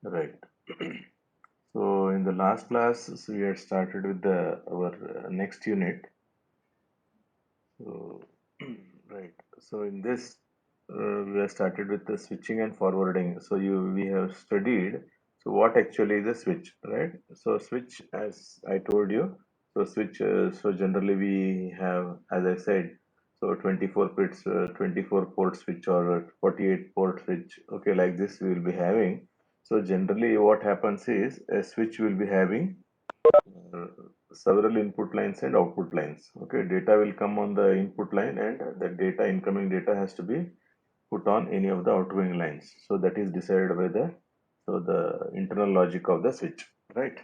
Right. So in the last class, so we had started with the our next unit. So right. So in this, we have started with the switching and forwarding. So we have studied. So what actually is a switch, right? So switch, as I told you. So switch. So generally we have, as I said, so 24 bits, 24 port switch or 48 port switch. Okay, like this we will be having. So generally, what happens is a switch will be having uh, several input lines and output lines. Okay, data will come on the input line, and the data, incoming data, has to be put on any of the outgoing lines. So that is decided by the internal logic of the switch, right?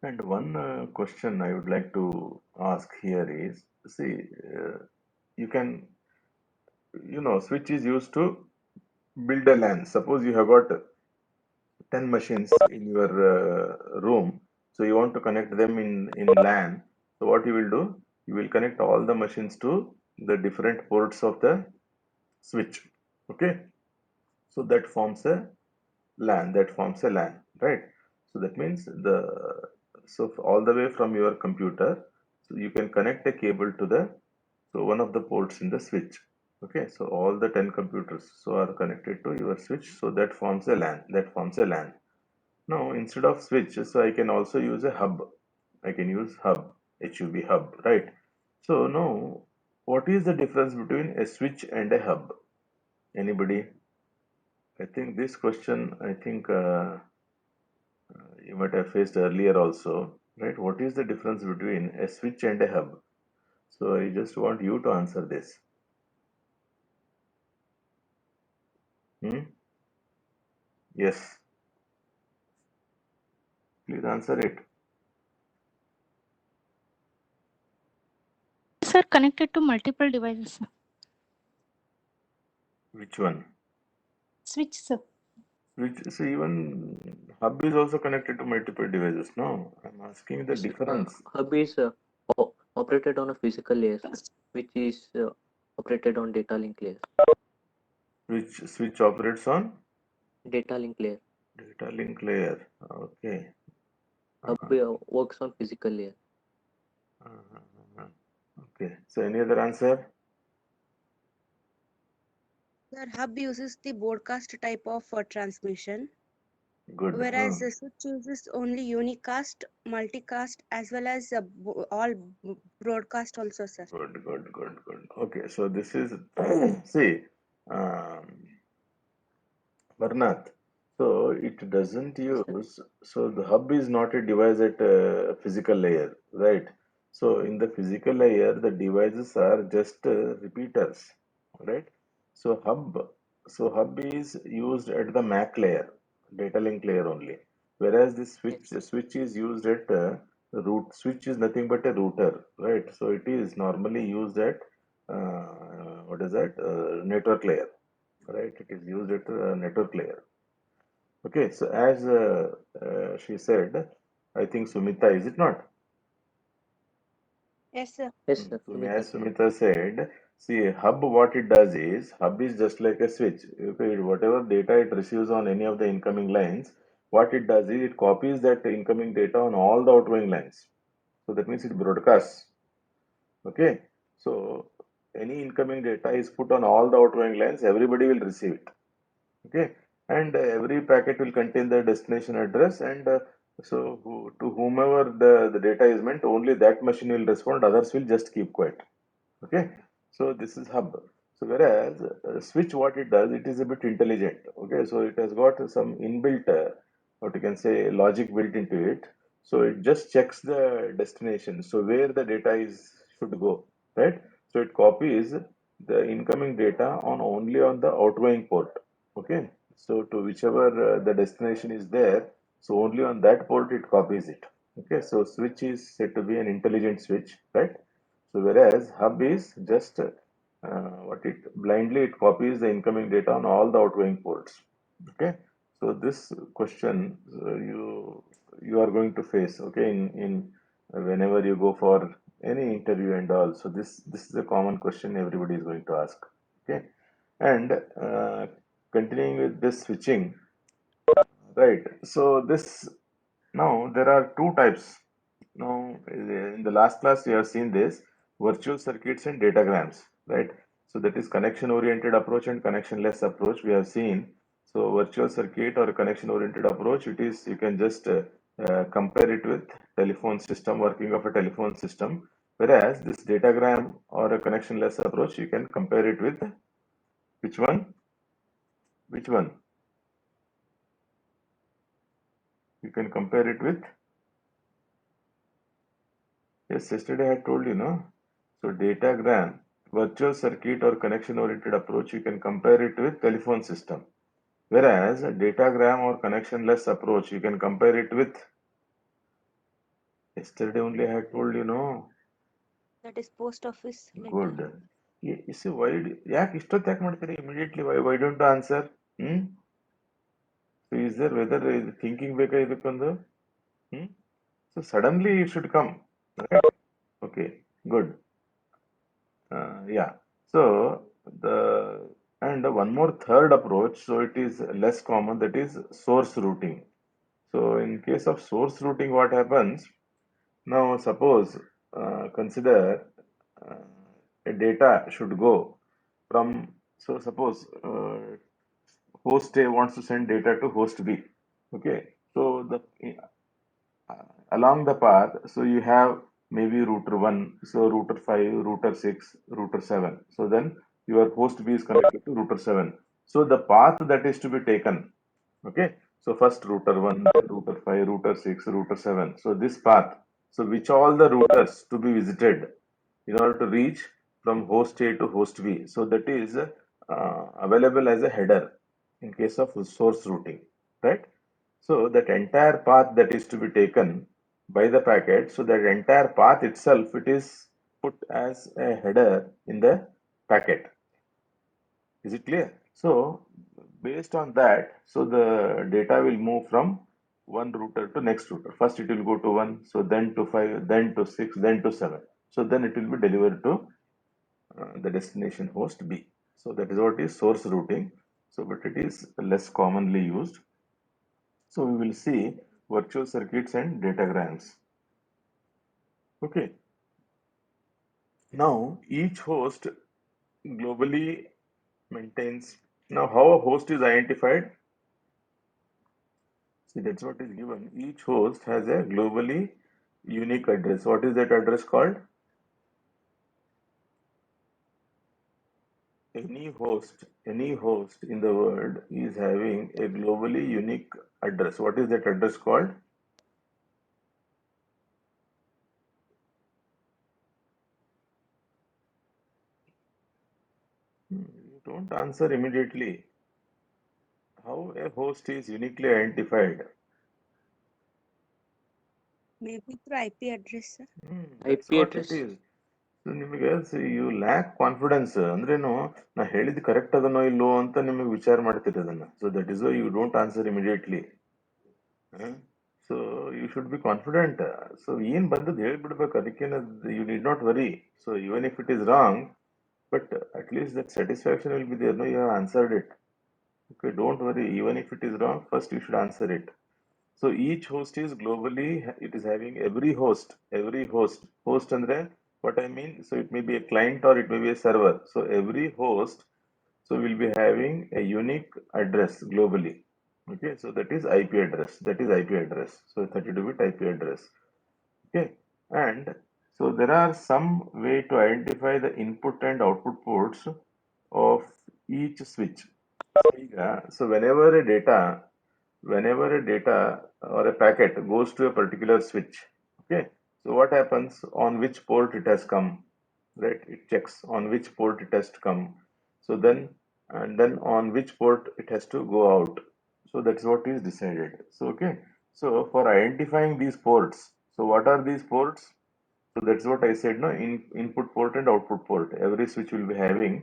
And one question I would like to ask here is, see, you can, switch is used to build a LAN. Suppose you have got 10 machines in your room, so you want to connect them in LAN. So what you will do, you will connect all the machines to the different ports of the switch. Okay, so that forms a LAN, right? So that means all the way from your computer, so you can connect a cable to the one of the ports in the switch. Okay, so all the 10 computers so are connected to your switch, so that forms a LAN. Now, instead of switch, so I can also use a hub. I can use hub, right? So now, what is the difference between a switch and a hub? Anybody? I think this question, you might have faced earlier also, right? What is the difference between a switch and a hub? So I just want you to answer this. Hmm? Yes, please answer it. Sir, connected to multiple devices. Which one? Switch, sir. Which, so even hub is also connected to multiple devices. No, I'm asking the Yes, difference. hub is operated on a physical layer, which is operated on data link layer. Which switch operates on Data link layer. data link layer. Okay. Hub works on physical layer. Okay. So any other answer? Sir, hub uses the broadcast type of transmission, Good. whereas the switch uses only unicast, multicast, as well as all broadcast also, sir. Good. Okay. So this is see, um, Varnath. So it doesn't Yes, sir. use. So the hub is not a device at a physical layer, right? So in the physical layer, the devices are just repeaters, right? So hub is used at the MAC layer, data link layer only. Whereas the Yes, sir. switch is used at root. Switch is nothing but a router, right? So it is normally used at what is that? Network layer, right? It is used at network layer. Okay, so as she said, I think Sumita, is it not? Yes, sir. Yes, sir. Sumita. As Sumita said, see, hub, what it does is, hub is just like a switch. Okay, whatever data it receives on any of the incoming lines, what it does is it copies that incoming data on all the outgoing lines. So that means it broadcasts. Okay, so any incoming data is put on all the outgoing lines, everybody will receive it. Okay, and every packet will contain the destination address, and to whomever the data is meant, only that machine will respond, others will just keep quiet. Okay, so this is hub. So whereas switch, what it does, it is a bit intelligent. Okay, so it has got some inbuilt what you can say logic built into it. So it just checks the destination, so where the data is should go, right? So it copies the incoming data on only on the outgoing port. Okay, so to whichever the destination is there, so only on that port it copies it. Okay, so switch is said to be an intelligent switch, right? So whereas hub is just what it blindly it copies the incoming data on all the outgoing ports. Okay, so this question you are going to face. Okay, in whenever you go for any interview and all. So this is a common question everybody is going to ask. Okay, and continuing with this switching, right? So this, now there are two types. Now in the last class you have seen this virtual circuits and datagrams, right? So that is connection oriented approach and connectionless approach we have seen. So virtual circuit or connection oriented approach, it is, you can just compare it with telephone system, working of a telephone system, whereas this datagram or a connectionless approach, you can compare it with which one? Which one? You can compare it with, yes, yesterday I told you, no? So datagram, virtual circuit or connection oriented approach, you can compare it with telephone system. Whereas a datagram or connectionless approach, you can compare it with, yesterday only I had told you, no? That is post office letter. Good. You see, why, ಯಾಕೆ ಇಷ್ಟೊತ್ತು ಯಾಕೆ ಮಾಡ್ತೀರಿ immediately? Why don't you answer? So is there whether thinking ಬೇಕಾ ಇದಕ್ಕೊಂದು? So suddenly it should come, right? Okay, good. Yeah. So the, and one more third approach, so it is less common, that is source routing. So in case of source routing, what happens? Now suppose consider a data should go from, so suppose host A wants to send data to host B. Okay, so the along the path, so you have maybe router 1, so router 5, router 6, router 7. So then your host B is connected to router 7. So the path that is to be taken, okay, so first router 1, then router 5, router 6, router 7. So this path, so which all the routers to be visited in order to reach from host A to host B. So that is available as a header in case of source routing, right? So that entire path that is to be taken by the packet, so that entire path itself, it is put as a header in the packet. Is it clear? So based on that, so the data will move from one router to next router. First it will go to 1, so then to 5, then to 6, then to 7. So then it will be delivered to the destination host B. So that is what is source routing. So but it is less commonly used. So we will see virtual circuits and datagrams. Okay. Now each host globally maintains. Now how a host is identified? See, that's what is given. Each host has a globally unique address. What is that address called? Any host in the world is having a globally unique address. What is that address called? You don't answer immediately. How a host is uniquely identified? Maybe through IP address, sir. That's IP what address. it is. So ನಿಮಗೆ you lac confidence ಅಂದ್ರೇನು, ನಾ ಹೇಳಿದ್ದು correct ಅದನೋ ಇಲ್ಲೋ ಅಂತ ನಿಮಗೆ ವಿಚಾರ ಮಾಡ್ತೀರಿ ಅದನ್ನ. So that is why you don't answer immediately. So you should be confident. So ಏನ್ ಬಂದದ್ದು ಹೇಳ್ಬಿಡ್ಬೇಕು, ಅದಕ್ಕೇನ you need not worry. So even if it is wrong, but at least that satisfaction will be there, know you have answered it. Okay, don't worry, even if it is wrong, first you should answer it. So each host is globally, it is having every host, host andre, what I mean, so it may be a client or it may be a server. So every host, so will be having a unique address globally. Okay, so that is IP address, So 32-bit IP address. Okay, and so there are some way to identify the input and output ports of each switch. So whenever a data or a packet goes to a particular switch, okay, so what happens, on which port it has come, right? It checks on which port it has to come. So then, and then on which port it has to go out. So that's what is decided. So okay, so for identifying these ports, so what are these ports? So that's what I said, no, input port and output port. Every switch will be having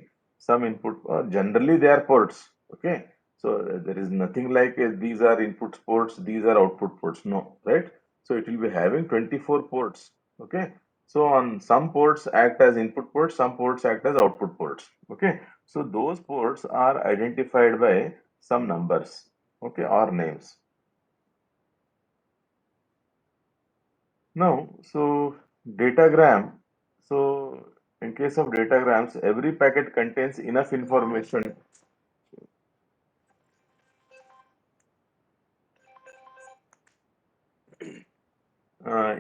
some input, or generally they are ports. Okay, so there is nothing like these are input ports, these are output ports, no, right? So it will be having 24 ports. Okay, so on some ports act as input ports, some ports act as output ports. Okay, So those ports are identified by some numbers, okay, or names. Now, so datagram. So in case of datagrams, every packet contains enough information.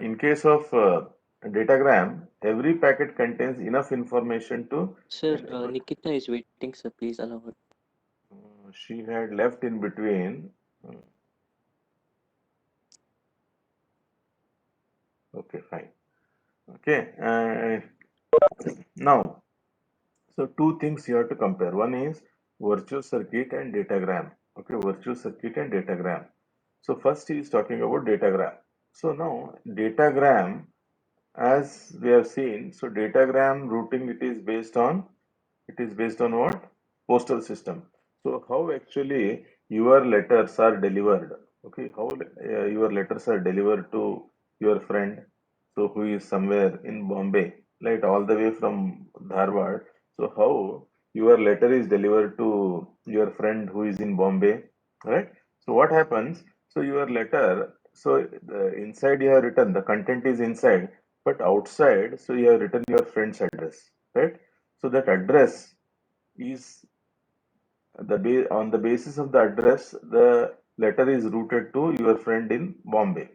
In case of datagram, every packet contains enough information to Sir, enable. Nikita is waiting, sir. Please allow her. She had left in between. Okay, fine. Okay, now, so two things you have to compare. One is virtual circuit and datagram. Okay, virtual circuit and datagram. So first he is talking about datagram. So now datagram, as we have seen, so datagram routing it is based on what? Postal system. So how actually your letters are delivered? Okay, how your letters are delivered to your friend, so who is somewhere in Bombay, like all the way from Dharwad. So how your letter is delivered to your friend who is in Bombay, right? So what happens? So your letter, so the inside you have written the content is inside, but outside, so you have written your friend's address, right? So that address is on the basis of the address, the letter is routed to your friend in Bombay.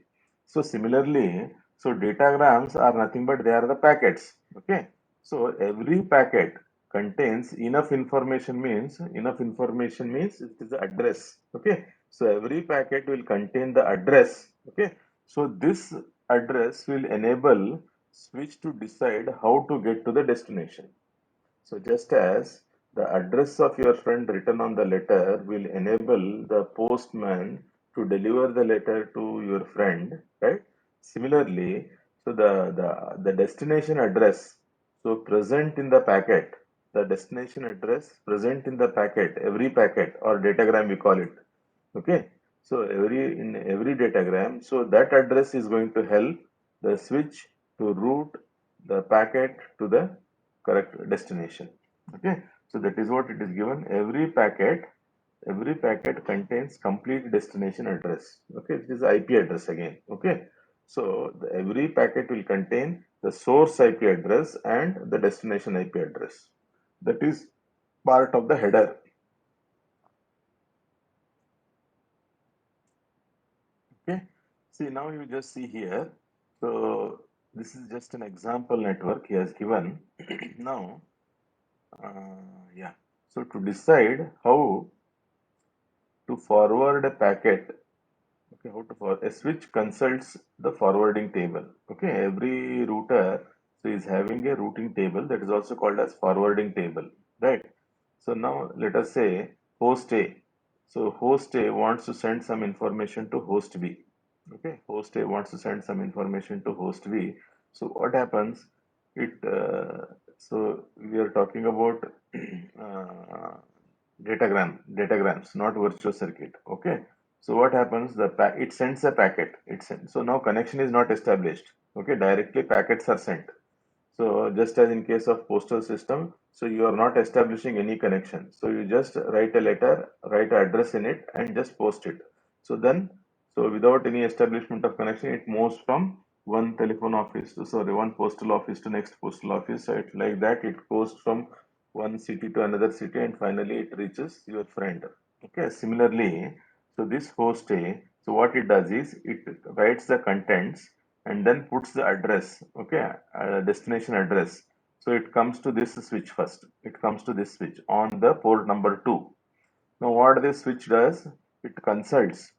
So similarly, so datagrams are nothing but they are the packets. Okay. So every packet contains enough information means it is the address. Okay. So every packet will contain the address. Okay. So this address will enable switch to decide how to get to the destination. So just as the address of your friend written on the letter will enable the postman to deliver the letter to your friend, right? Similarly, so the destination address, so present in the packet, the destination address present in the packet, every packet or datagram we call it. Okay. So in every datagram, so that address is going to help the switch to route the packet to the correct destination. Okay, so that is what it is given. Every packet contains complete destination address. Okay, it is IP address again. Okay, so every packet will contain the source IP address and the destination IP address. That is part of the header. Okay, see now you just see here. So this is just an example network he has given. Now, yeah. So to decide how to forward a packet, okay, how to forward a switch consults the forwarding table. Okay, every router so is having a routing table that is also called as forwarding table, right? So now let us say host A. So host A wants to send some information to host B. Okay, host A wants to send some information to host B. So what happens? It so we are talking about datagrams, not virtual circuit. Okay, so what happens? It sends a packet. So now connection is not established. Okay, directly packets are sent. So just as in case of postal system, so you are not establishing any connection. So you just write a letter, write an address in it, and just post it. So then, so without any establishment of connection, it moves from one telephone office to, sorry, one postal office to next postal office. So it, like that, it goes from one city to another city, and finally it reaches your friend. Okay. Similarly, so this host A, so what it does is it writes the contents and then puts the address, okay, destination address. So it comes to this switch first. It comes to this switch on the port number 2. Now what this switch does, it consults.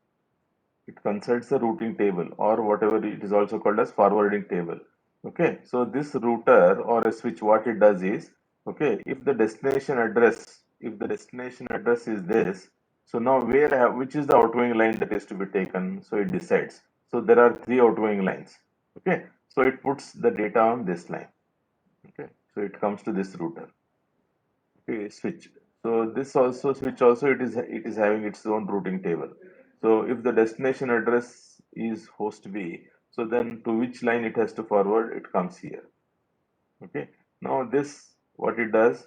It consults the routing table or whatever it is also called as forwarding table. Okay, so this router or a switch, what it does is, okay, if the destination address is this, so now which is the outgoing line that is to be taken? So it decides. So there are 3 outgoing lines. Okay, so it puts the data on this line. Okay, so it comes to this router. Okay, switch. So this also switch also it is having its own routing table. So if the destination address is host B, so then to which line it has to forward, it comes here. Okay. Now this what it does.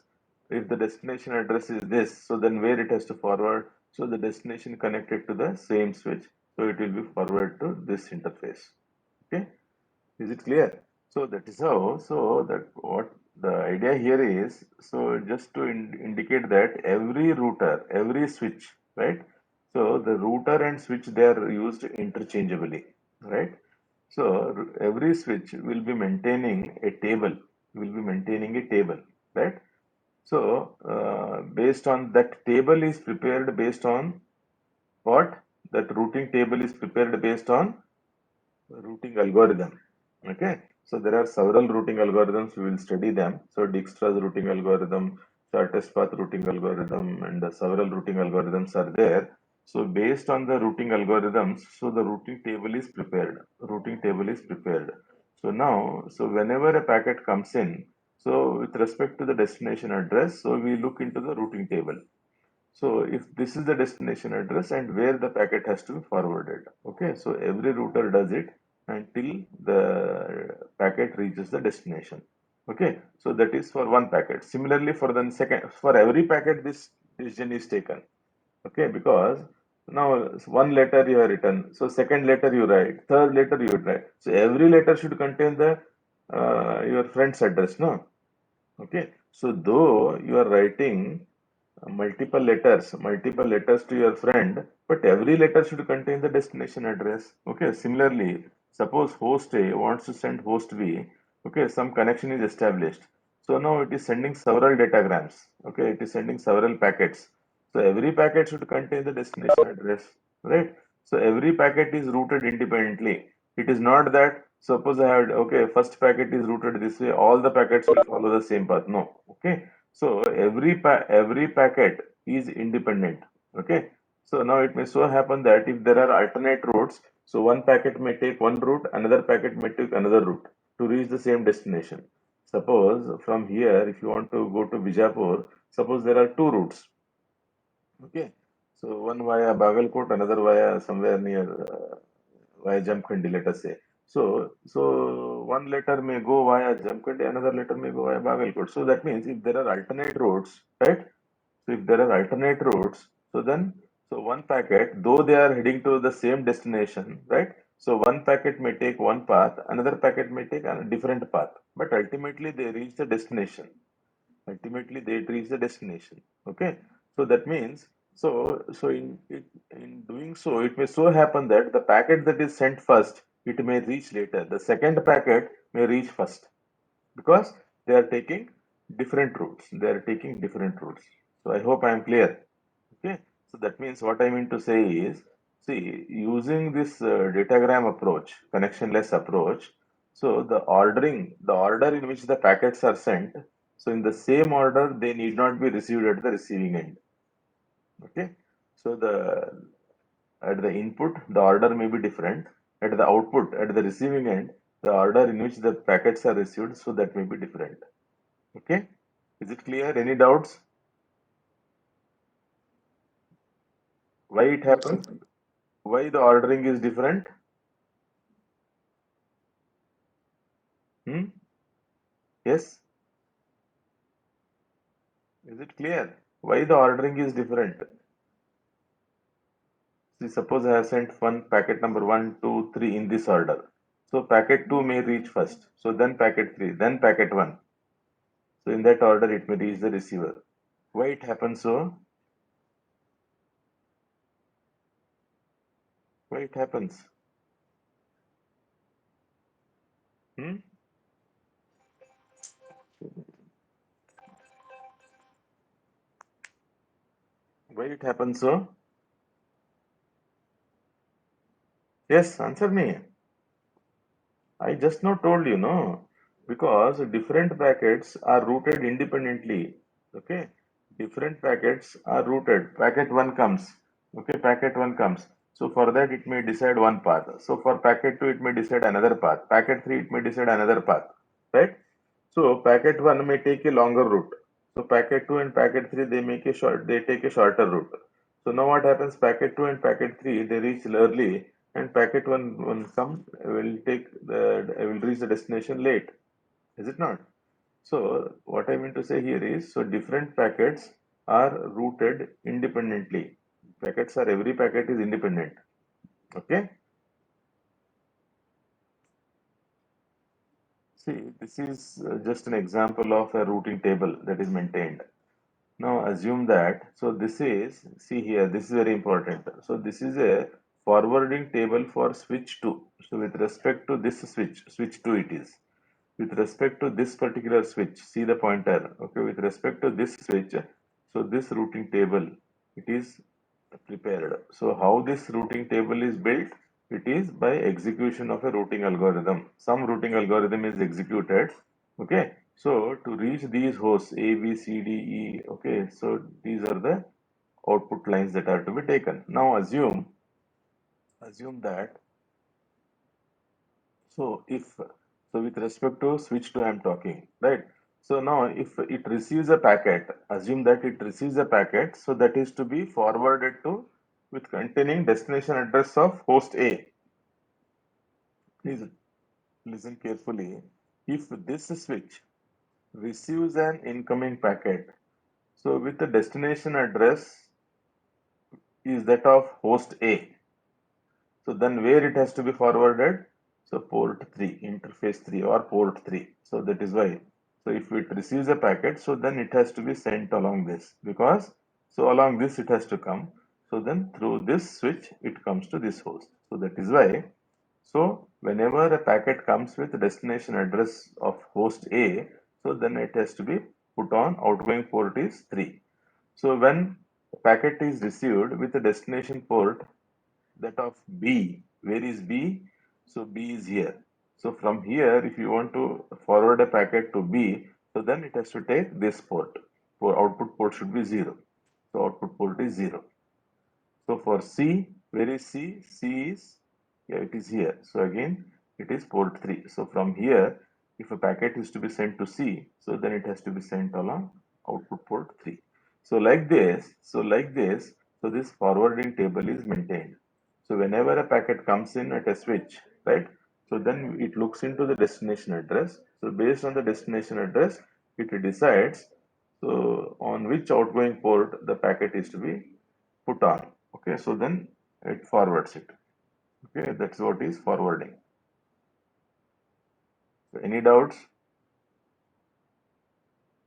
if the destination address is this, so then where it has to forward? So the destination connected to the same switch, so it will be forwarded to this interface. Okay, is it clear? So that is how. So that what the idea here is. So just to indicate that every router, every switch, right? So the router and switch, they are used interchangeably, right? So every switch will be maintaining a table, right? So based on that table is prepared based on what? That routing table is prepared based on routing algorithm. Okay. So there are several routing algorithms. We will study them. So Dijkstra's routing algorithm, shortest path routing algorithm, and several routing algorithms are there. So based on the routing algorithms, so the routing table is prepared. So now, so whenever a packet comes in, so with respect to the destination address, so we look into the routing table. So if this is the destination address and where the packet has to be forwarded. Okay, so every router does it until the packet reaches the destination. Okay, so that is for one packet. Similarly, for the second, for every packet, this decision is taken. Okay, because now one letter you have written, so second letter you write, third letter you write. So every letter should contain the your friend's address, no? Okay, so though you are writing multiple letters to your friend, but every letter should contain the destination address. Okay, similarly, suppose host A wants to send host B. Okay, some connection is established. So now it is sending several datagrams. Okay, it is sending several packets. So every packet should contain the destination address, right? So every packet is routed independently. It is not that suppose I had, okay, first packet is routed this way, all the packets will follow the same path. No, okay. So every packet is independent. Okay. So now it may so happen that if there are alternate routes, so one packet may take one route, another packet may take another route to reach the same destination. Suppose from here, if you want to go to Bijapur, suppose there are two routes. Okay. So one via Bagalkot, another via somewhere near via Jamkhandi, let us say. So one letter may go via Jamkhandi, another letter may go via Bagalkot. So that means if there are alternate routes, right? So if there are alternate routes, so then so one packet, though they are heading to the same destination, right? So one packet may take one path, another packet may take a different path, but ultimately they reach the destination. Okay, so that means in doing so, it may so happen that the packet that is sent first, it may reach later. The second packet may reach first because they are taking different routes. So I hope I am clear. Okay, so that means what I mean to say is, see, using this datagram approach, connectionless approach, so the order in which the packets are sent, so in the same order, they need not be received at the receiving end. Okay, so at the input, the order may be different. At the output, at the receiving end, the order in which the packets are received, so that may be different. Okay, is it clear? Any doubts? Why it happens? Why the ordering is different? Hmm? Yes, is it clear? Why the ordering is different? See, suppose I have sent one packet number 1, 2, 3 in this order. So packet 2 may reach first. So then packet 3, then packet 1. So in that order it may reach the receiver. Why it happens so? Why it happens? Hmm? Why it happens so? Yes, answer me. I just now told you, no, because different packets are routed independently. Okay, different packets are routed. Packet 1 comes. Okay, packet 1 comes. So for that it may decide one path. So for packet 2 it may decide another path. Packet 3 it may decide another path. Right? So packet 1 may take a longer route. So packet 2 and packet 3 they take a shorter route. So now what happens? Packet 2 and packet 3 they reach early, and packet 1 will reach the destination late. Is it not? So what I mean to say here is, so different packets are routed independently. Every packet is independent. Okay. See, this is just an example of a routing table that is maintained. Now assume that, so this is, see here, this is very important. So this is a forwarding table for switch 2. So with respect to this switch 2 it is. With respect to this particular switch, see the pointer, okay, with respect to this switch, so this routing table, it is prepared. So how this routing table is built? It is by execution of a routing algorithm. Some routing algorithm is executed, okay. So to reach these hosts A, B, C, D, E, okay, so these are the output lines that are to be taken. Now assume that, so with respect to switch 2 I'm talking, right? So now if it receives a packet, assume that it receives a packet, so that is to be forwarded to with containing destination address of host A. Please listen carefully. If this switch receives an incoming packet, so with the destination address is that of host A, so then where it has to be forwarded? So port 3, interface 3 or port 3. So that is why. So if it receives a packet, so then it has to be sent along this, because so along this it has to come. So then through this switch it comes to this host. So that is why. So whenever a packet comes with destination address of host A, so then it has to be put on outgoing port is 3. So when a packet is received with the destination port that of B. Where is B? So B is here. So from here, if you want to forward a packet to B, so then it has to take this port. For output port should be 0. So output port is 0. So for C, where is C? C is, yeah, it is here. So again, it is port 3. So from here, if a packet is to be sent to C, so then it has to be sent along output port 3. So like this, so this forwarding table is maintained. So whenever a packet comes in at a switch, right? So then it looks into the destination address. So based on the destination address, it decides so on which outgoing port the packet is to be put on. Okay, so then it forwards it. Okay, that's what is forwarding. So any doubts?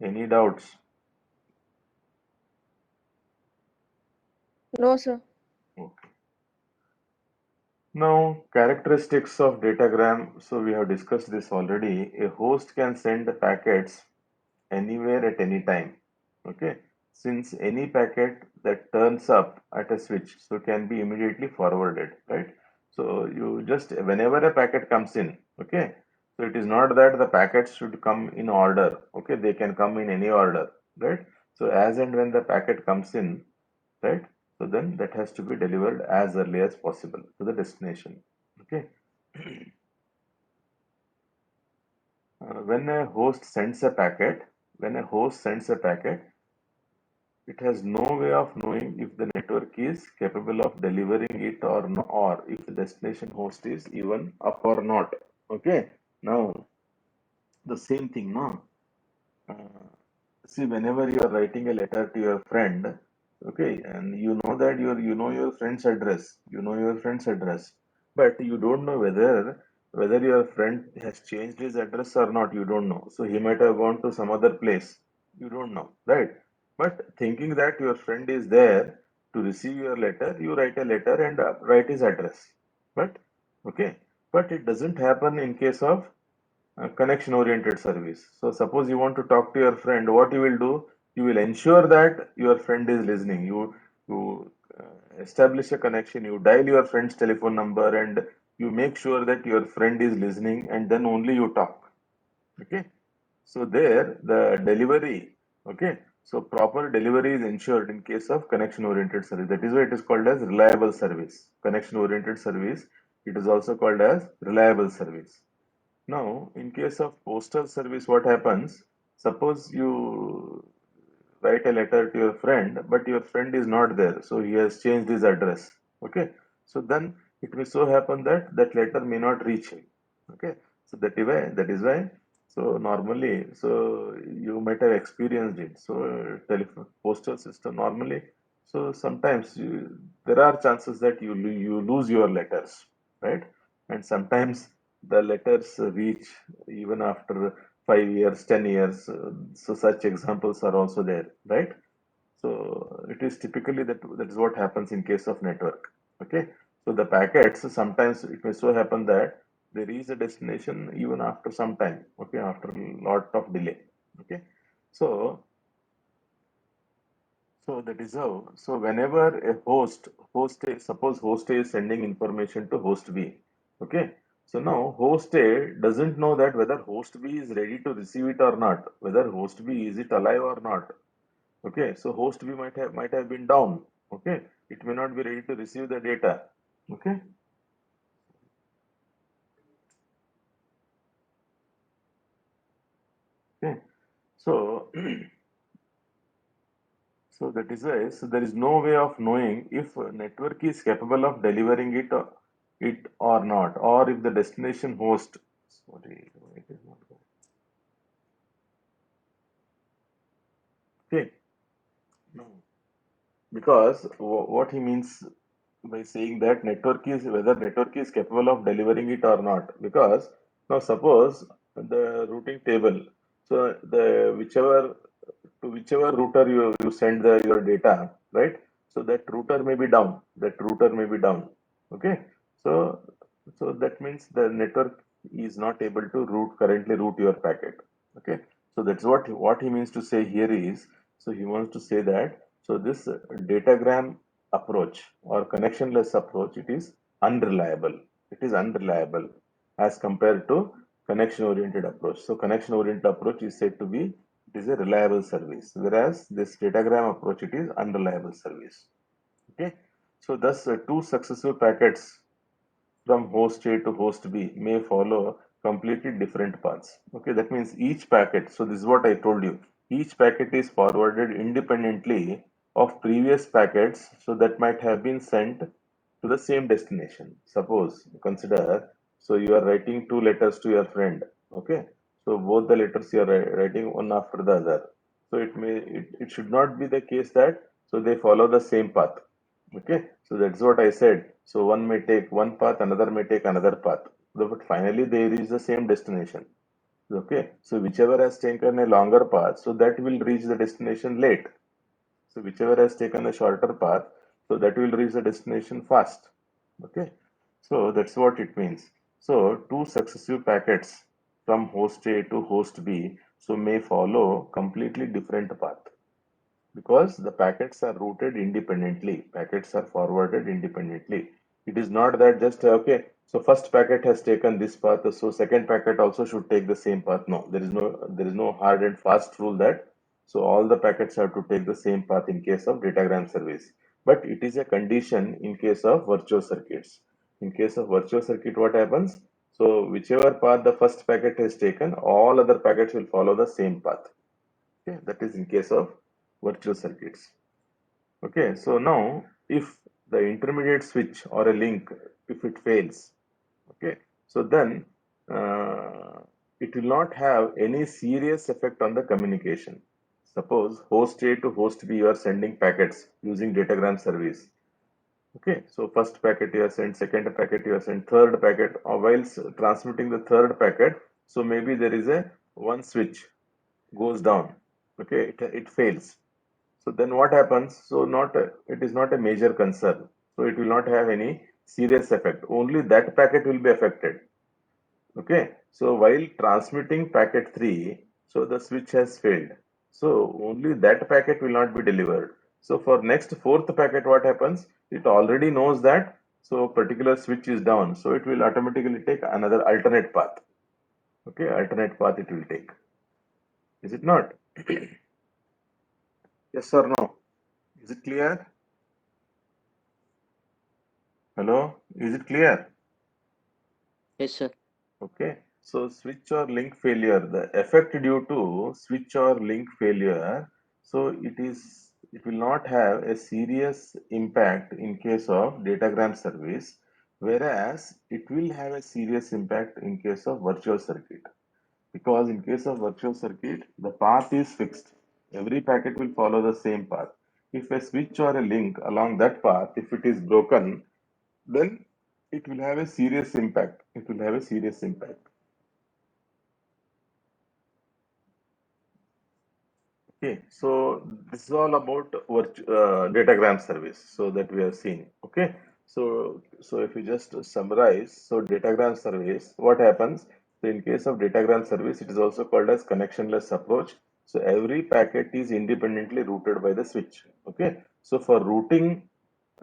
Any doubts? No, sir. Okay. Now, characteristics of datagram. So we have discussed this already. A host can send packets anywhere at any time. Okay, since any packet that turns up at a switch, so can be immediately forwarded, right? So you just, whenever a packet comes in, okay, so it is not that the packets should come in order, okay, they can come in any order, right? So as and when the packet comes in, right, so then that has to be delivered as early as possible to the destination. Okay. When a host sends a packet, it has no way of knowing if the network is capable of delivering it or no, or if the destination host is even up or not. Okay. Now the same thing, no. Uh, See, whenever you are writing a letter to your friend, okay, and you know that you know your friend's address, but you don't know whether your friend has changed his address or not. You don't know. So he might have gone to some other place. You don't know, right? But thinking that your friend is there to receive your letter, you write a letter and write his address. But okay, but it doesn't happen in case of connection oriented service. So suppose you want to talk to your friend, what you will do? You will ensure that your friend is listening. You establish a connection, you dial your friend's telephone number and you make sure that your friend is listening and then only you talk. Okay. So there the delivery, okay. So proper delivery is ensured in case of connection oriented service. That is why it is called as reliable service. Connection oriented service, it is also called as reliable service. Now, in case of postal service, what happens? Suppose you write a letter to your friend, but your friend is not there, so he has changed his address. Okay, so then it may so happen that that letter may not reach him. Okay, so that is why So normally, so you might have experienced it. So telephone postal system normally, so sometimes there are chances that you lose your letters, right? And sometimes the letters reach even after 5 years, 10 years. So such examples are also there, right? So it is typically that is what happens in case of network. Okay. So the packets sometimes it may so happen that they reach the destination even after some time. Okay, after a lot of delay. Okay. So so that is how. So whenever a host A, suppose host A is sending information to host B. Okay. So now host A doesn't know that whether host B is ready to receive it or not, whether host B is it alive or not. Okay, so host B might have been down. Okay, it may not be ready to receive the data. Okay, okay. So so that is why so there is no way of knowing if a network is capable of delivering it or not, or if the destination host. Sorry, it is not going. Okay, no, because what he means by saying that network is whether network is capable of delivering it or not, because now suppose the routing table, so the whichever router you send your data, right? So that router may be down, okay. So that means the network is not able to currently route your packet, okay. So that's what he means to say here is, so he wants to say that, so this datagram approach or connectionless approach, it is unreliable. It is unreliable as compared to connection oriented approach. So connection oriented approach is said to be, it is a reliable service, whereas this datagram approach, it is unreliable service. Okay. So thus two successive packets from host A to host B may follow completely different paths. Okay, that means each packet, so this is what I told you, each packet is forwarded independently of previous packets, so that might have been sent to the same destination. Suppose consider, so you are writing two letters to your friend. Okay, so both the letters you are writing one after the other. So it should not be the case that so they follow the same path. Okay, so that's what I said. So one may take one path, another may take another path, but finally they reach the same destination. Okay, so whichever has taken a longer path, so that will reach the destination late. So whichever has taken a shorter path, so that will reach the destination fast. Okay, so that's what it means. So two successive packets from host A to host B, so may follow completely different path, because the packets are routed independently, packets are forwarded independently. It is not that just okay, so first packet has taken this path, so second packet also should take the same path. No, there is no hard and fast rule that so all the packets have to take the same path in case of datagram service, but it is a condition in case of virtual circuits. In case of virtual circuit, what happens, so whichever path the first packet has taken, all other packets will follow the same path. Okay, that is in case of virtual circuits. Okay, so now if the intermediate switch or a link, if it fails, okay, so then it will not have any serious effect on the communication. Suppose host A to host B, you are sending packets using datagram service. Okay, so first packet you have sent, second packet you have sent, third packet, or whilst transmitting the third packet, so maybe there is a one switch goes down. Okay, it fails. So then what happens? So it is not a major concern. So it will not have any serious effect. Only that packet will be affected. Okay. So while transmitting packet 3, so the switch has failed. So only that packet will not be delivered. So for next fourth packet, what happens? It already knows that so particular switch is down. So it will automatically take another alternate path. Okay, alternate path it will take. Is it not? Yes or no? Is it clear? Hello? Is it clear? Yes, sir. Okay, so switch or link failure, the effect due to switch or link failure, so it will not have a serious impact in case of datagram service, whereas it will have a serious impact in case of virtual circuit. Because in case of virtual circuit, the path is fixed. Every packet will follow the same path. If a switch or a link along that path, if it is broken, then it will have a serious impact. It will have a serious impact. Okay, so this is all about datagram service. So that we have seen. Okay, so if you just summarize, so datagram service, what happens? So in case of datagram service, it is also called as connectionless approach. So every packet is independently routed by the switch. Okay, so for routing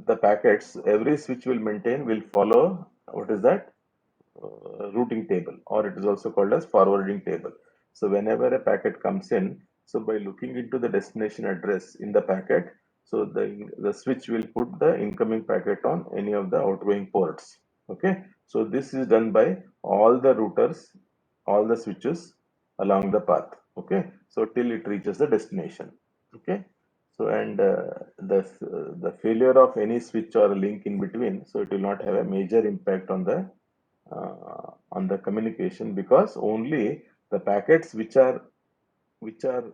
the packets, every switch will follow what is that? Routing table, or it is also called as forwarding table. So whenever a packet comes in, so by looking into the destination address in the packet, so the switch will put the incoming packet on any of the outgoing ports. Okay, so this is done by all the routers, all the switches along the path. Okay, so till it reaches the destination. Okay, so and the failure of any switch or link in between, so it will not have a major impact on the communication, because only the packets which are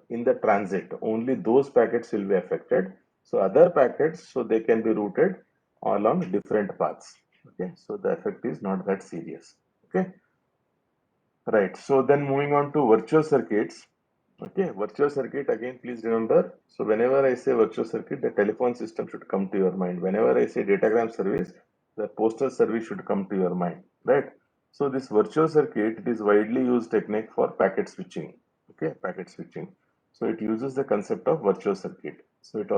in the transit, only those packets will be affected. So other packets, so they can be routed along different paths. Okay, so the effect is not that serious. Okay, right. So then moving on to virtual circuits. Okay, virtual circuit, again, please remember. So whenever I say virtual circuit, the telephone system should come to your mind. Whenever I say datagram service, the postal service should come to your mind, right? So this virtual circuit, it is widely used technique for packet switching. Okay, packet switching. So it uses the concept of virtual circuit. So it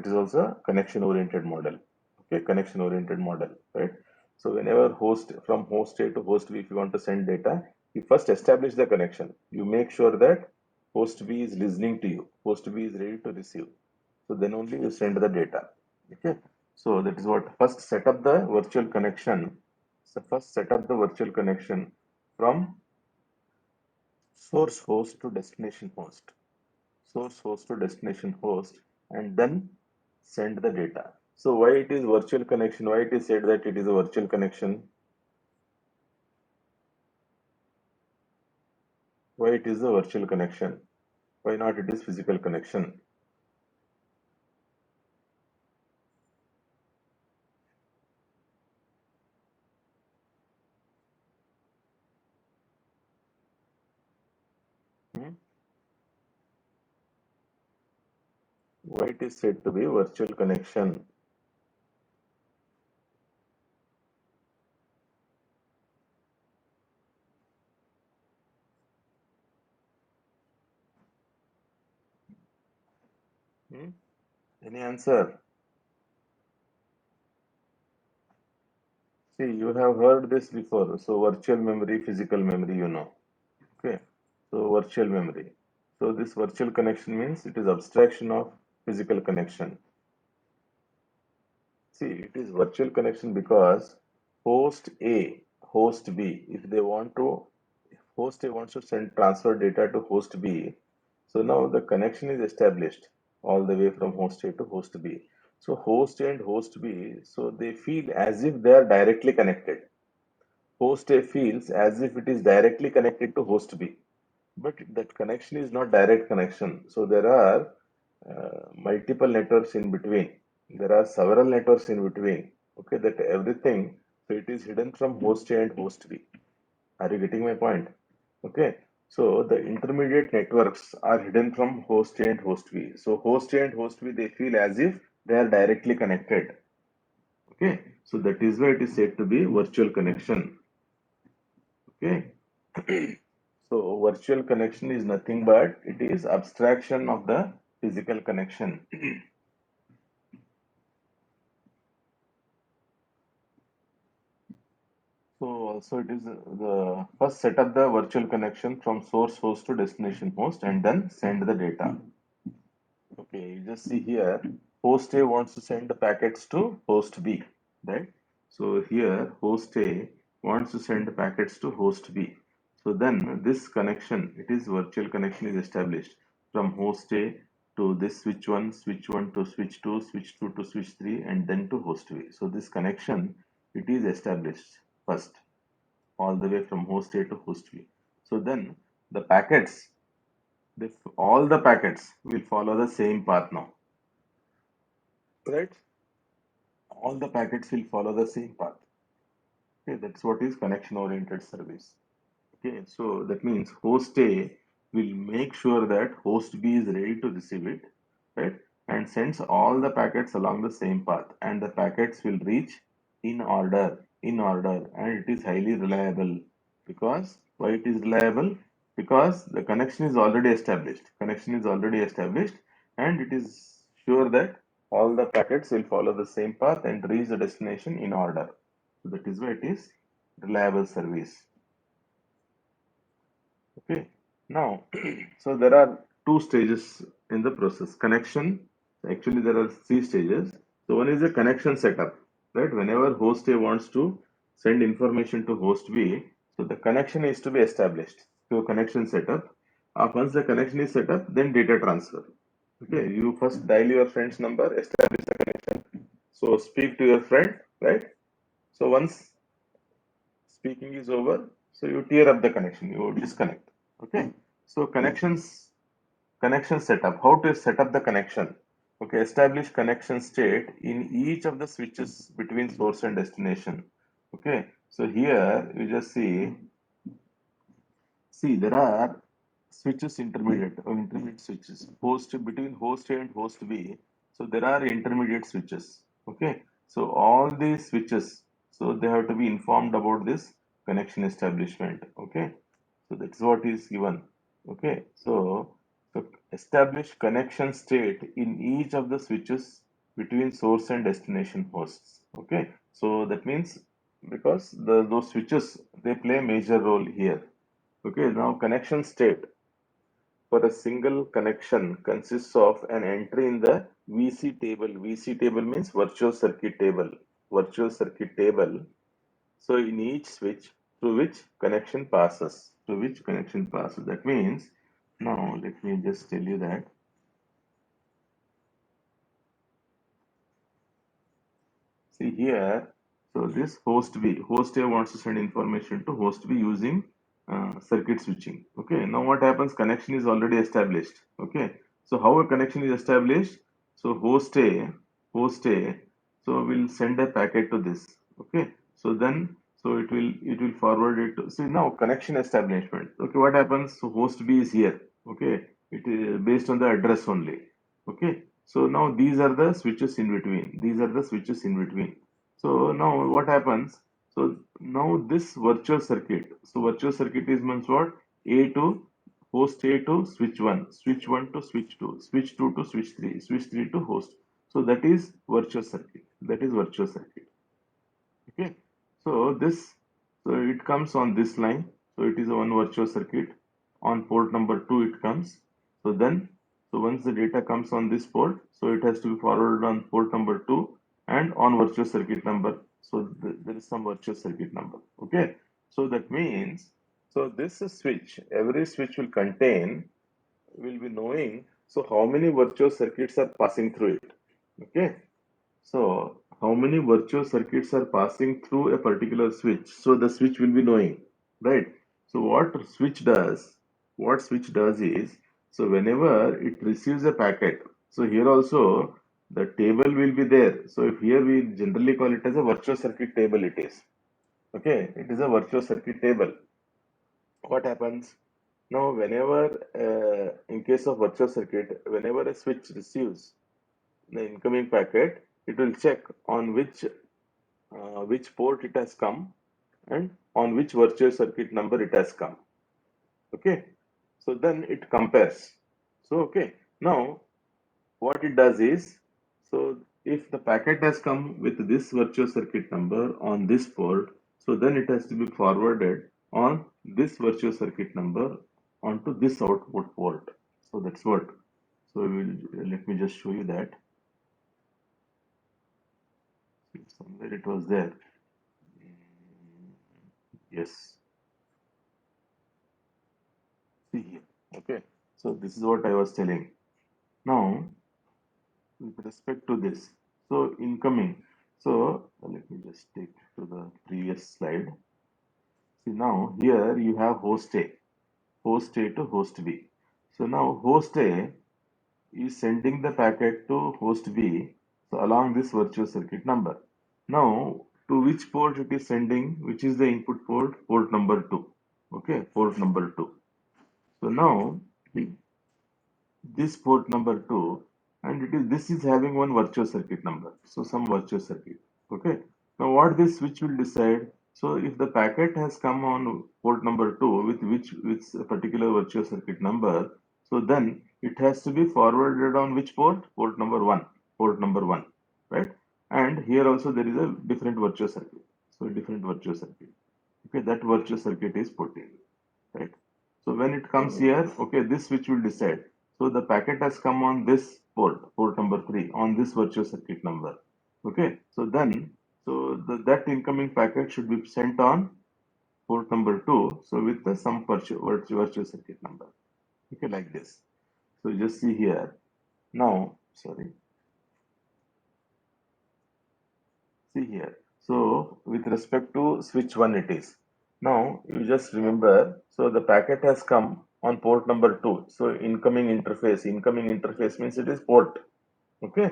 is also a connection oriented model. Okay, connection oriented model, right? So whenever from host A to host B, if you want to send data, you first establish the connection. You make sure that host B is listening to you. Host B is ready to receive. So then only you send the data. Okay. So that is what first set up the virtual connection. So first set up the virtual connection from source host to destination host. Source host to destination host, and then send the data. So why it is virtual connection? Why it is said that it is a virtual connection? Why it is a virtual connection? Why not it is physical connection? Hmm? Why it is said to be virtual connection? Hmm? Any answer? See, you have heard this before. So virtual memory, physical memory, you know. Okay. So virtual memory. So this virtual connection means it is abstraction of physical connection. See, it is virtual connection because host A, host B, if they want to, host A wants to send transfer data to host B. So now the connection is established all the way from host A to host B. So host A and host B, so they feel as if they are directly connected. Host A feels as if it is directly connected to host B, but that connection is not direct connection. So there are multiple networks in between. There are several networks in between. Okay, that everything, so it is hidden from host A and host B. Are you getting my point? Okay, so the intermediate networks are hidden from host A and host B. So host A and host B, they feel as if they are directly connected. Okay, so that is why it is said to be virtual connection. Okay. So virtual connection is nothing but it is abstraction of the physical connection. So also it is the first set up the virtual connection from source host to destination host and then send the data. Okay, you just see here, host A wants to send the packets to host B, right? So here host A wants to send the packets to host B. So then this connection, it is virtual connection is established from host A to this switch 1 to switch 2, switch 2 to switch 3, and then to host B. So this connection, it is established first all the way from host A to host B. So then the packets, all the packets will follow the same path now, right? All the packets will follow the same path. Okay, that's what is connection oriented service. Okay, so that means host A will make sure that host B is ready to receive it, right? And sends all the packets along the same path, and the packets will reach in order, and it is highly reliable. Because why it is reliable? Because the connection is already established. Connection is already established, and it is sure that all the packets will follow the same path and reach the destination in order. So that is why it is reliable service. Okay, now, so there are two stages in the process. Connection, actually there are three stages. So one is a connection setup, right? Whenever host A wants to send information to host B, so the connection is to be established. So connection setup. Once the connection is set up, then data transfer. Okay, you first dial your friend's number, establish the connection. So speak to your friend, right? So once speaking is over, so you tear up the connection, you disconnect. Okay, so connection setup, how to set up the connection. Okay, establish connection state in each of the switches between source and destination. Okay, so here you just see there are switches intermediate or intermediate switches host between host A and host B. So there are intermediate switches. Okay, so all these switches, so they have to be informed about this connection establishment. Okay, so that's what is given. Okay, so establish connection state in each of the switches between source and destination hosts. Okay, so that means because those switches they play a major role here. Okay, now connection state for a single connection consists of an entry in the VC table. VC table means virtual circuit table. Virtual circuit table. So in each switch through which connection passes. Through which connection passes. That means now let me just tell you that. See here, so this host A wants to send information to host B using circuit switching. Okay, now what happens? Connection is already established. Okay, so how a connection is established? So host A, so will send a packet to this. Okay, so then so it will forward it. See now connection establishment. Okay, what happens? So host B is here. Okay, it is based on the address only. Okay, so now these are the switches in between. These are the switches in between. So now what happens? So now this virtual circuit. So virtual circuit is means what? A to host A to switch 1 to switch 2, switch 2 to switch 3, switch 3 to host. So that is virtual circuit. That is virtual circuit. Okay. So this, so it comes on this line. So it is a one virtual circuit. On port number 2 it comes. So then, so once the data comes on this port, so it has to be forwarded on port number 2 and on virtual circuit number. So there is some virtual circuit number. Okay. So that means, so this is switch, every switch will be knowing, so how many virtual circuits are passing through it. Okay. So how many virtual circuits are passing through a particular switch? So the switch will be knowing, right? So what switch does is, so whenever it receives a packet, so here also the table will be there. So if here we generally call it as a virtual circuit table, it is. Okay, it is a virtual circuit table. What happens? Now, whenever, in case of virtual circuit, whenever a switch receives the incoming packet, it will check on which port it has come and on which virtual circuit number it has come. Okay, so then it compares. So okay, now what it does is, so if the packet has come with this virtual circuit number on this port, so then it has to be forwarded on this virtual circuit number onto this output port. So that's what. So let me just show you that. Somewhere it was there. Yes. See here. Okay. So this is what I was telling. Now, with respect to this, so incoming. So let me just take to the previous slide. See now here you have host A. host A to host B. So now host A is sending the packet to host B, so along this virtual circuit number. Now, to which port it is sending, which is the input port? Port number 2. Okay, port number 2. So now, this port number 2, and this is having one virtual circuit number, so some virtual circuit. Okay, now what this switch will decide? So if the packet has come on port number 2 with a particular virtual circuit number, so then it has to be forwarded on which port? Port number 1. Port number 1, right? And here also there is a different virtual circuit. So different virtual circuit. Okay, that virtual circuit is put in, right? So when it comes here, okay, this switch will decide. So the packet has come on this port, port number 3, on this virtual circuit number. Okay, so then, that incoming packet should be sent on port number 2, so with some virtual circuit number. Okay, like this. So just see here. Now, sorry. See here. So with respect to switch 1 it is. Now you just remember, so the packet has come on port number 2. So incoming interface means it is port. Okay.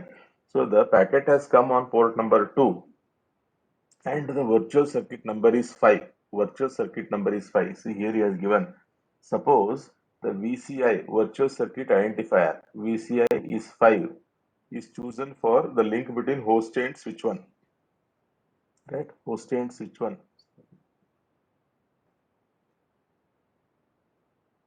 So the packet has come on port number 2 and the virtual circuit number is 5. Virtual circuit number is 5. See here he has given. Suppose the VCI, virtual circuit identifier, VCI is 5, is chosen for the link between host A and switch 1. Right, host A and switch 1.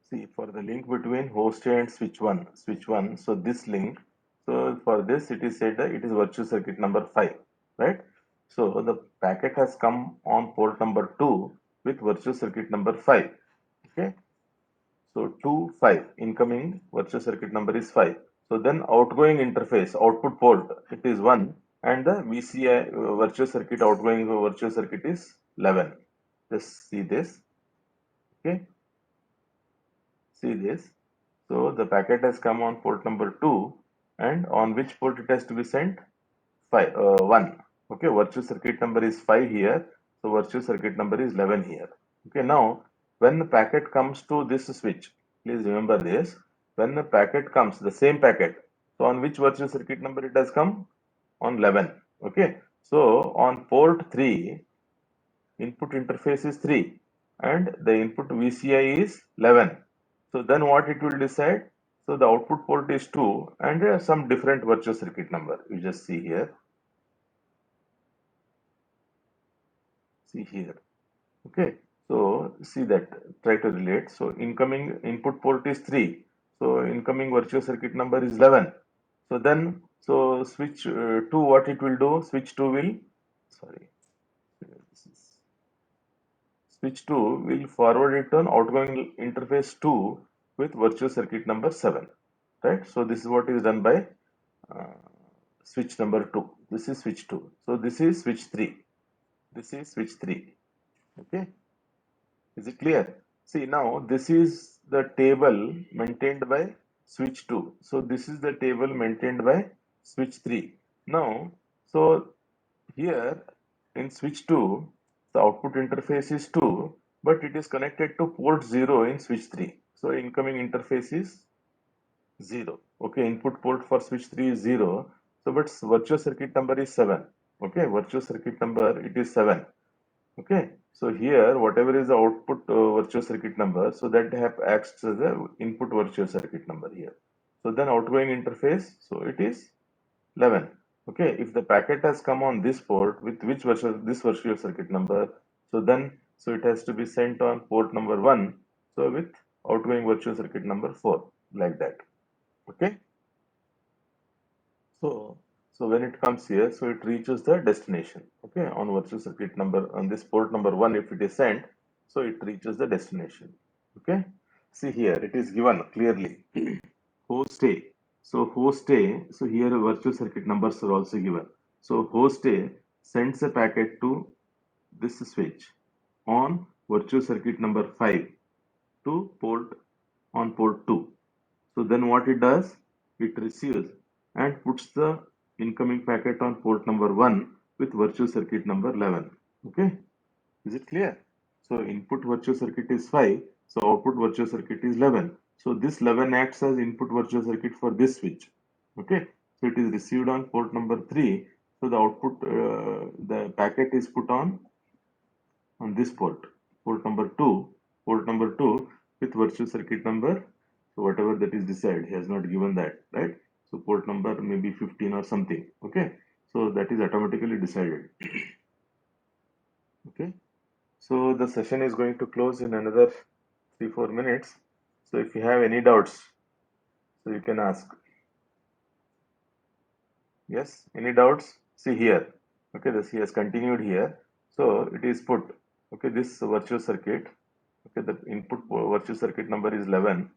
See, for the link between host A and switch 1, so this link, so for this it is said that it is virtual circuit number 5, right? So the packet has come on port number 2 with virtual circuit number 5, okay? So 2, 5, incoming virtual circuit number is 5. So then outgoing interface, output port, it is 1, and the VCI virtual circuit, outgoing virtual circuit is 11. Just see this, okay? See this. So the packet has come on port number 2, and on which port it has to be sent? 1. Okay, virtual circuit number is 5 here, so virtual circuit number is 11 here. Okay, now when the packet comes to this switch, please remember this, when the packet comes, the same packet, so on which virtual circuit number it has come? On 11. Okay, so on port 3, input interface is 3 and the input VCI is 11. So then what it will decide? So the output port is 2 and some different virtual circuit number. You just see here. See here. Okay. So see that. Try to relate. So incoming input port is 3. So incoming virtual circuit number is 11. So then, so switch 2, what it will do? Switch 2 will, sorry. Switch 2 will forward it on outgoing interface 2 with virtual circuit number 7, right? So this is what is done by switch number 2. This is switch 2. So this is switch 3. This is switch 3. Okay. Is it clear? See, now this is the table maintained by switch 2. So this is the table maintained by switch 3. Now, so here in switch 2, the output interface is 2, but it is connected to port 0 in switch 3. So incoming interface is 0. Okay, input port for switch 3 is 0. So but virtual circuit number is 7. Okay, virtual circuit number, it is 7. Okay, so here whatever is the output virtual circuit number, so that acts as the input virtual circuit number here. So then outgoing interface, so it is 11. Okay, if the packet has come on this port with which this virtual circuit number, so then so it has to be sent on port number 1, so with outgoing virtual circuit number 4, like that. Okay, so when it comes here, so it reaches the destination. Okay, on virtual circuit number, on this port number 1, if it is sent, so it reaches the destination. Okay, see here it is given clearly. Host A. So host A, so here virtual circuit numbers are also given. So host A sends a packet to this switch on virtual circuit number 5 to port on port 2. So then what it does? It receives and puts the incoming packet on port number 1 with virtual circuit number 11. Okay, is it clear? So input virtual circuit is 5. So output virtual circuit is 11. So this 11 acts as input virtual circuit for this switch. Okay, so it is received on port number 3. So the output, the packet is put on this port number 2, with virtual circuit number. So whatever that is decided, he has not given that, right? So port number maybe 15 or something. Okay, so that is automatically decided. Okay, so the session is going to close in another 3-4 minutes. So if you have any doubts, so you can ask. Yes, any doubts? See here. Okay, this he has continued here. So it is put. Okay, this virtual circuit. Okay, the input virtual circuit number is 11.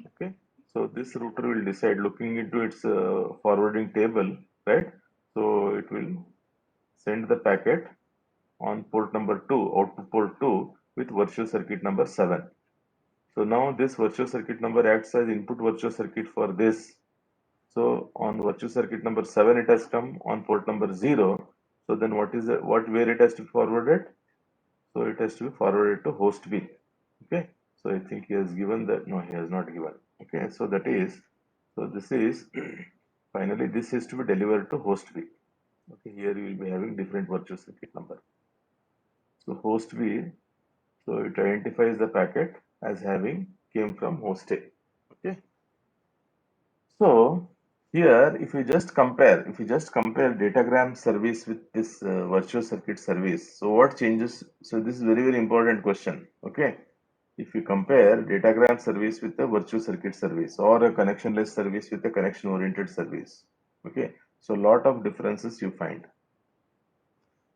Okay, so this router will decide, looking into its forwarding table, right? So it will send the packet on port number 2, output port 2, with virtual circuit number 7. So now this virtual circuit number acts as input virtual circuit for this. So on virtual circuit number 7 it has come on port number 0. So then where it has to be forwarded? So it has to be forwarded to host B. Okay, so I think he has given that. No, he has not given. Okay, so that is, so this is finally this is to be delivered to host B. Okay, here you will be having different virtual circuit number. So host B, so it identifies the packet as having came from host A. Okay, so here if you just compare datagram service with this virtual circuit service, so what changes? So this is very important question. Okay, if you compare datagram service with a virtual circuit service or a connectionless service with a connection oriented service, okay, so a lot of differences you find.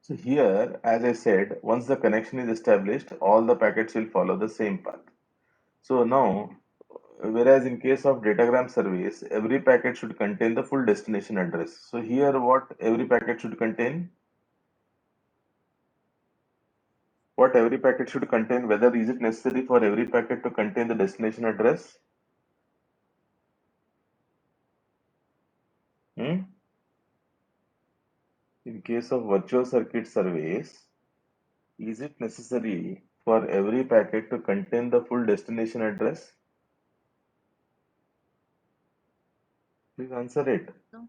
So here, as I said, once the connection is established, all the packets will follow the same path. So now, whereas in case of datagram service, every packet should contain the full destination address. So here what every packet should contain? What every packet should contain, whether is it necessary for every packet to contain the destination address? In case of virtual circuit service, is it necessary for every packet to contain the full destination address? Please answer it. No.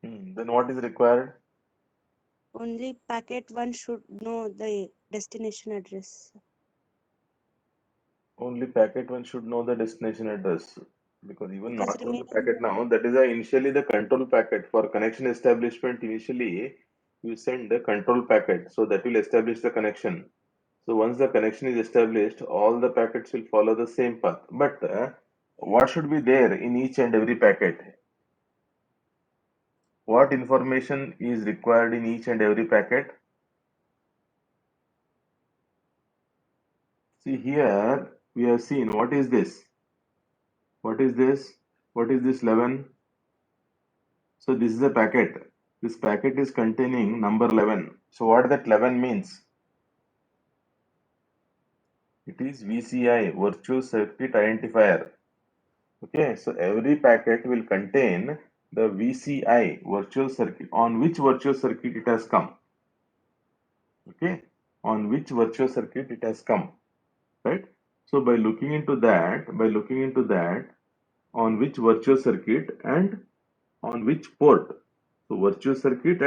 Then what is required? Only packet 1 should know the destination address. Only packet 1 should know the destination address, because even Because not only remaining packet now, that is initially the control packet for connection establishment. Initially you send the control packet, so that will establish the connection. So once the connection is established, all the packets will follow the same path. But what should be there in each and every packet? What information is required in each and every packet? See here, we have seen what is this? What is this? What is this 11? So this is a packet. This packet is containing number 11. So what that 11 means? It is VCI, virtual circuit identifier. Okay, so every packet will contain the VCI, virtual circuit, on which virtual circuit it has come. Okay, on which virtual circuit it has come, right? So by looking into that, on which virtual circuit and on which port. So virtual circuit